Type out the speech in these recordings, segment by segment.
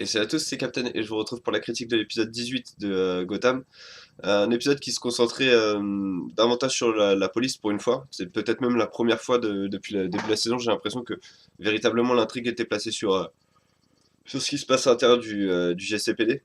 Et salut à tous, c'est Captain et je vous retrouve pour la critique de l'épisode 18 de Gotham. Un épisode qui se concentrait davantage sur la police pour une fois. C'est peut-être même la première fois depuis le début de la saison, j'ai l'impression que véritablement l'intrigue était placée sur ce qui se passe à l'intérieur du GCPD.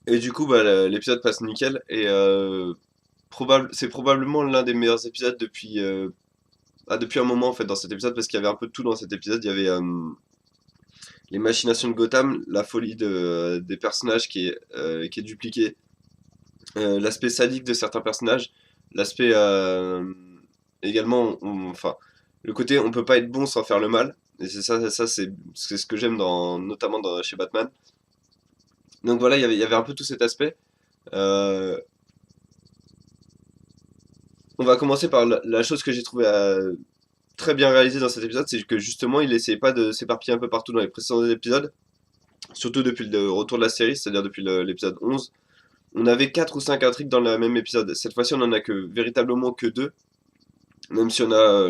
Et du coup, bah, l'épisode passe nickel et c'est probablement l'un des meilleurs épisodes depuis un moment en fait dans cet épisode parce qu'il y avait un peu de tout dans cet épisode. Il y avait les machinations de Gotham, la folie des personnages qui est dupliquée, l'aspect sadique de certains personnages, l'aspect également, enfin, le côté on peut pas être bon sans faire le mal, et c'est ce que j'aime notamment chez Batman. Donc voilà, il y avait un peu tout cet aspect. Euh, on va commencer par la chose que j'ai trouvé très bien réalisée dans cet épisode, c'est que justement il essayait pas de s'éparpiller un peu partout dans les précédents épisodes, surtout depuis le retour de la série, c'est-à-dire depuis l'épisode 11. On avait 4 ou 5 intrigues dans le même épisode. Cette fois-ci, on en a véritablement que 2. Même si on a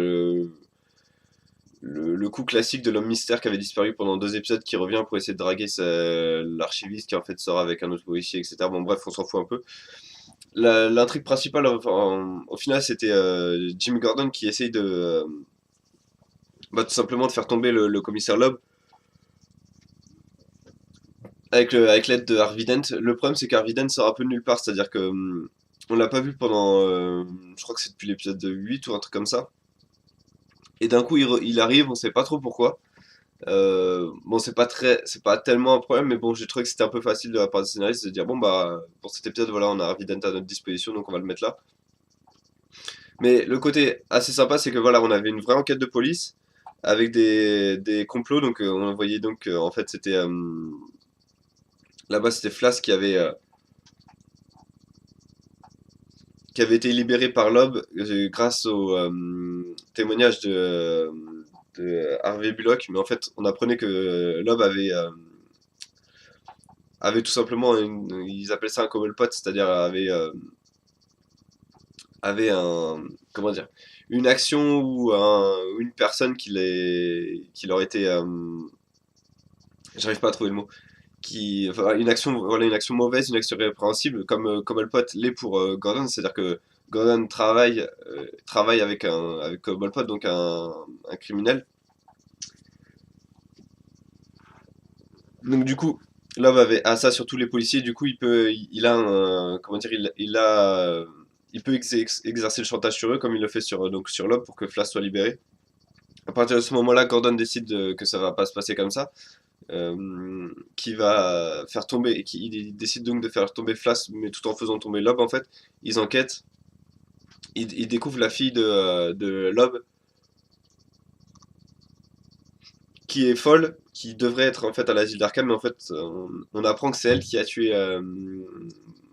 le coup classique de l'homme mystère qui avait disparu pendant 2 épisodes qui revient pour essayer de draguer l'archiviste qui en fait sort avec un autre policier, etc. Bon, bref, on s'en fout un peu. L'intrigue principale, enfin, au final, c'était Jim Gordon qui essaye tout simplement de faire tomber le commissaire Loeb avec l'aide de Harvey Dent. Le problème, c'est qu'Harvey Dent sort un peu de nulle part, c'est-à-dire que on l'a pas vu pendant, je crois que c'est depuis l'épisode 8 ou un truc comme ça. Et d'un coup, il arrive, on sait pas trop pourquoi. Bon, c'est pas tellement un problème, mais bon, j'ai trouvé que c'était un peu facile de la part des scénaristes de dire bon bah pour cet épisode, voilà, on a Harvey Dent à notre disposition, donc on va le mettre là. Mais le côté assez sympa, c'est que voilà, on avait une vraie enquête de police avec des complots, donc on voyait donc en fait c'était là-bas c'était Flash qui avait été libéré par Loeb grâce au témoignage de Harvey Bullock, mais en fait on apprenait que Loeb avait tout simplement ils appellent ça un common pot, c'est-à-dire avait comment dire, une action ou une personne qui leur était, j'arrive pas à trouver le mot, enfin, une action, voilà, une action mauvaise, une action répréhensible, comme le pote l'est pour Gordon, c'est-à-dire que Gordon travaille avec Molpot, donc un criminel. Donc du coup, Love a ça sur tous les policiers. Du coup, il a comment dire, il peut exercer le chantage sur eux, comme il le fait sur Love pour que Flash soit libéré. À partir de ce moment-là, Gordon décide que ça va pas se passer comme ça, qui va faire tomber, il décide donc de faire tomber Flash, mais tout en faisant tomber Lob en fait. Ils enquêtent, ils découvrent la fille de Lob qui est folle, qui devrait être en fait à l'asile d'Arkham, mais en fait on apprend que c'est elle qui a tué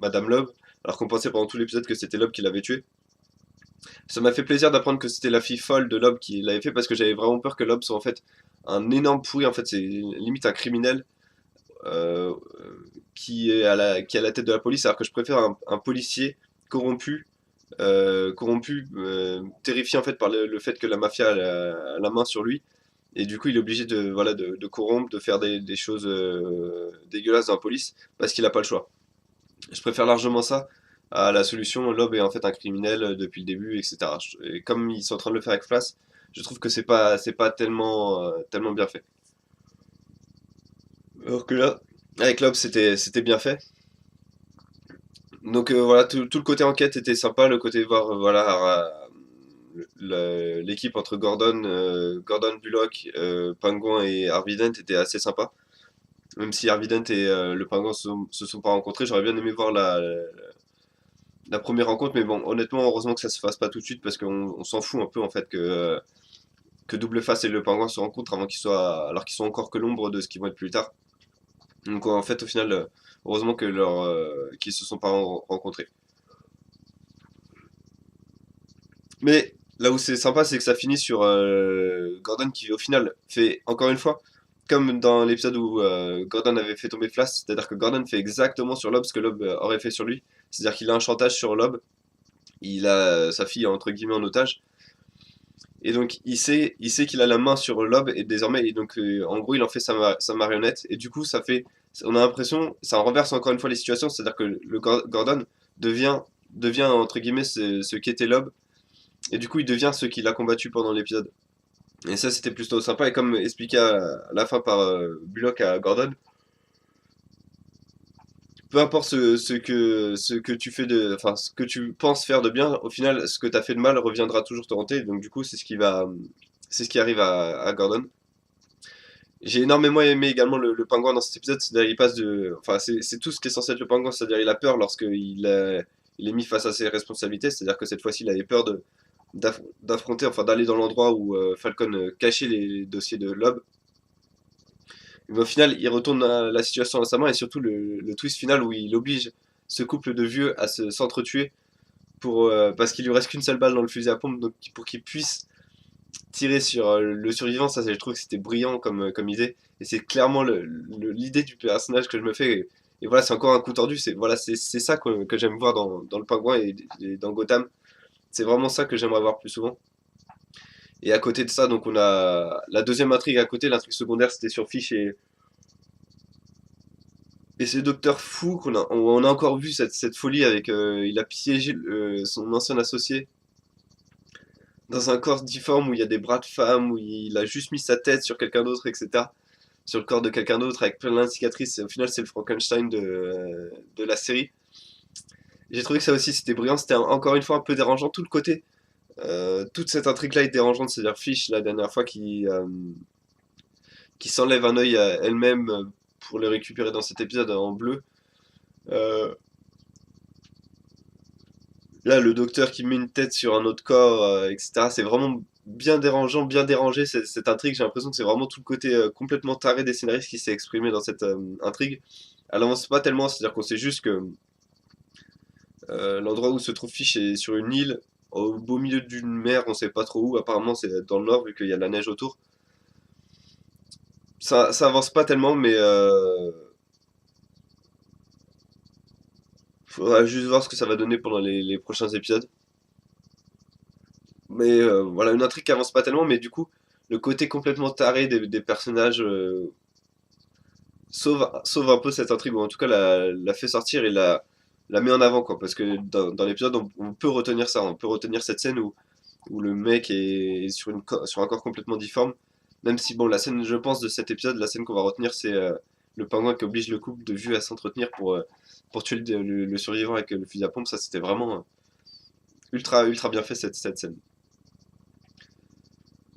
Madame Loeb, alors qu'on pensait pendant tout l'épisode que c'était Loeb qui l'avait tué. Ça m'a fait plaisir d'apprendre que c'était la fille folle de Loeb qui l'avait fait parce que j'avais vraiment peur que Loeb soit en fait un énorme pourri, en fait c'est limite un criminel euh, qui est à la tête de la police, alors que je préfère un policier corrompu, terrifié en fait par le fait que la mafia a la main sur lui. Et du coup, il est obligé de corrompre, de faire des choses dégueulasses dans la police, parce qu'il n'a pas le choix. Je préfère largement ça à la solution, Lob est en fait un criminel depuis le début, etc. Et comme ils sont en train de le faire avec Flash, je trouve que c'est pas tellement bien fait. Alors que là, avec Lob, c'était bien fait. Donc voilà, tout le côté enquête était sympa, le côté voir voilà l'équipe entre Gordon Bullock, Pingouin et Harvey Dent était assez sympa. Même si Harvey Dent et le Pingouin se sont pas rencontrés, j'aurais bien aimé voir la première rencontre, mais bon, honnêtement, heureusement que ça se fasse pas tout de suite parce qu'on s'en fout un peu en fait que Double Face et le Pingouin se rencontrent alors qu'ils sont encore que l'ombre de ce qu'ils vont être plus tard. Donc en fait, au final, heureusement qu'ils se sont pas rencontrés. Mais là où c'est sympa, c'est que ça finit sur Gordon qui, au final, fait encore une fois, comme dans l'épisode où Gordon avait fait tomber Flash, c'est-à-dire que Gordon fait exactement sur Lob ce que Lob aurait fait sur lui. C'est-à-dire qu'il a un chantage sur Lob, il a sa fille entre guillemets en otage, et donc il sait qu'il a la main sur Lob, et désormais, et donc en gros, il en fait sa marionnette, et du coup, On a l'impression, ça renverse encore une fois les situations, c'est-à-dire que Gordon devient, devient entre guillemets ce qu'était Lob, et du coup il devient ce qu'il a combattu pendant l'épisode. Et ça c'était plutôt sympa, et comme expliqué à la fin par Bullock à Gordon, peu importe ce que tu fais de, enfin ce que tu penses faire de bien, au final ce que tu as fait de mal reviendra toujours te hanter, donc du coup c'est ce qui arrive à Gordon. J'ai énormément aimé également le pingouin dans cet épisode, c'est-à-dire il passe de, enfin c'est tout ce qui est censé être le pingouin, c'est-à-dire il a peur il est mis face à ses responsabilités, c'est-à-dire que cette fois-ci il avait peur d'affronter, enfin d'aller dans l'endroit où Falcon cachait les dossiers de Lob. Mais au final il retourne la situation à sa main et surtout le twist final où il oblige ce couple de vieux à s'entretuer parce qu'il lui reste qu'une seule balle dans le fusil à pompe, donc pour qu'il puisse tirer sur le survivant, ça je trouve que c'était brillant comme idée. Et c'est clairement l'idée du personnage que je me fais. Et voilà, c'est encore un coup tordu. C'est ça que j'aime voir dans le Pingouin et dans Gotham. C'est vraiment ça que j'aimerais voir plus souvent. Et à côté de ça, donc on a la deuxième intrigue à côté, l'intrigue secondaire, c'était sur Fish et ces docteurs fous on a encore vu cette folie avec. Il a piégé son ancien associé dans un corps difforme où il y a des bras de femme, où il a juste mis sa tête sur quelqu'un d'autre, etc. Sur le corps de quelqu'un d'autre avec plein de cicatrices. Et au final, c'est le Frankenstein de la série. J'ai trouvé que ça aussi c'était brillant. C'était encore une fois un peu dérangeant. Tout le côté, toute cette intrigue-là est dérangeante. C'est-à-dire Fish, la dernière fois, qui s'enlève un œil à elle-même pour le récupérer dans cet épisode en bleu. Euh, Là, le docteur qui met une tête sur un autre corps, etc. C'est vraiment bien dérangeant, bien dérangé cette intrigue. J'ai l'impression que c'est vraiment tout le côté complètement taré des scénaristes qui s'est exprimé dans cette intrigue. Elle avance pas tellement, c'est-à-dire qu'on sait juste que l'endroit où se trouve Fish est sur une île, au beau milieu d'une mer, on sait pas trop où. Apparemment, c'est dans le nord vu qu'il y a de la neige autour. Ça avance pas tellement, mais faudra juste voir ce que ça va donner pendant les prochains épisodes. Mais voilà, une intrigue qui avance pas tellement, mais du coup, le côté complètement taré des personnages sauve un peu cette intrigue, ou en tout cas la fait sortir et la met en avant, quoi. Parce que dans l'épisode, on peut retenir ça, on peut retenir cette scène où le mec est sur, sur un corps complètement difforme. Même si, bon, la scène, je pense, de cet épisode, la scène qu'on va retenir, c'est le pingouin qui oblige le couple de vieux à s'entretenir pour tuer le survivant avec le fusil à pompe. Ça, c'était vraiment ultra bien fait, cette scène.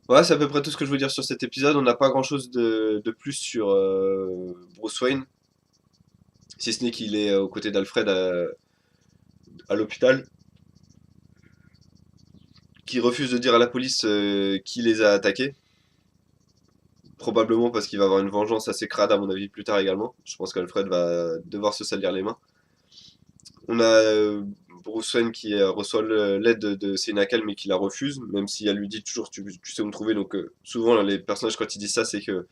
Ouais, c'est à peu près tout ce que je veux dire sur cet épisode. On n'a pas grand-chose de plus sur Bruce Wayne, si ce n'est qu'il est aux côtés d'Alfred à l'hôpital, qui refuse de dire à la police qui les a attaqués. Probablement parce qu'il va avoir une vengeance assez crade, à mon avis, plus tard également. Je pense qu'Alfred va devoir se salir les mains. On a Bruce Wayne qui reçoit l'aide de Senakal, mais qui la refuse, même si elle lui dit toujours tu sais où me trouver. Donc souvent, les personnages, quand ils disent ça, c'est que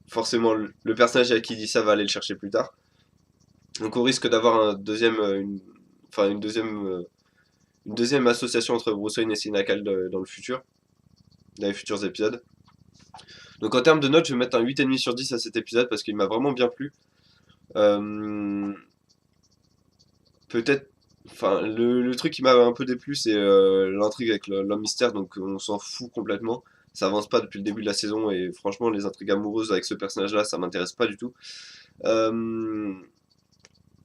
forcément, le personnage à qui il dit ça va aller le chercher plus tard. Donc on risque d'avoir enfin une deuxième association entre Bruce Wayne et Sinakal dans le futur, dans les futurs épisodes. Donc en termes de notes, je vais mettre un 8,5 sur 10 à cet épisode parce qu'il m'a vraiment bien plu. Euh, Peut-être, enfin le truc qui m'a un peu déplu, c'est l'intrigue avec l'homme mystère, donc on s'en fout complètement. Ça avance pas depuis le début de la saison et franchement les intrigues amoureuses avec ce personnage-là, ça m'intéresse pas du tout. Euh,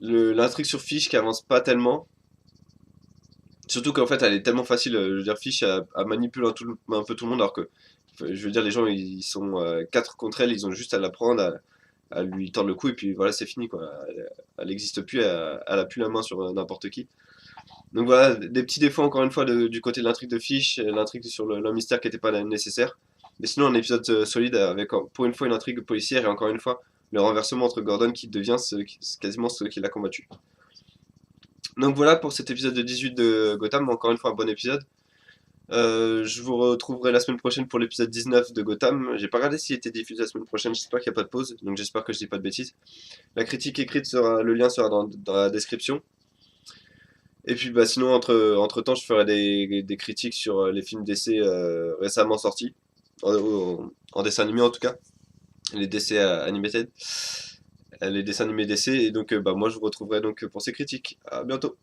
L'intrigue sur Fish qui avance pas tellement. Surtout qu'en fait, elle est tellement facile. Je veux dire, Fish a manipulé un peu tout le monde, alors que, je veux dire, les gens, ils sont 4 contre elle, ils ont juste à la prendre, à lui tordre le cou, et puis voilà, c'est fini, quoi. Elle n'existe plus, elle a plus la main sur n'importe qui. Donc voilà, des petits défauts, encore une fois, du côté de l'intrigue de Fish, l'intrigue sur le mystère qui n'était pas nécessaire. Mais sinon, un épisode solide, avec pour une fois une intrigue policière, et encore une fois, le renversement entre Gordon qui devient quasiment ce qu'il a combattu. Donc voilà pour cet épisode de 18 de Gotham, encore une fois un bon épisode. Je vous retrouverai la semaine prochaine pour l'épisode 19 de Gotham. J'ai pas regardé s'il était diffusé la semaine prochaine, j'espère qu'il n'y a pas de pause, donc j'espère que je dis pas de bêtises. La critique écrite le lien sera dans la description. Et puis bah sinon entre temps je ferai des critiques sur les films d'essai récemment sortis, en dessin animé en tout cas, les DC animated. les dessins animés DC, et donc bah, moi je vous retrouverai donc pour ces critiques. À bientôt.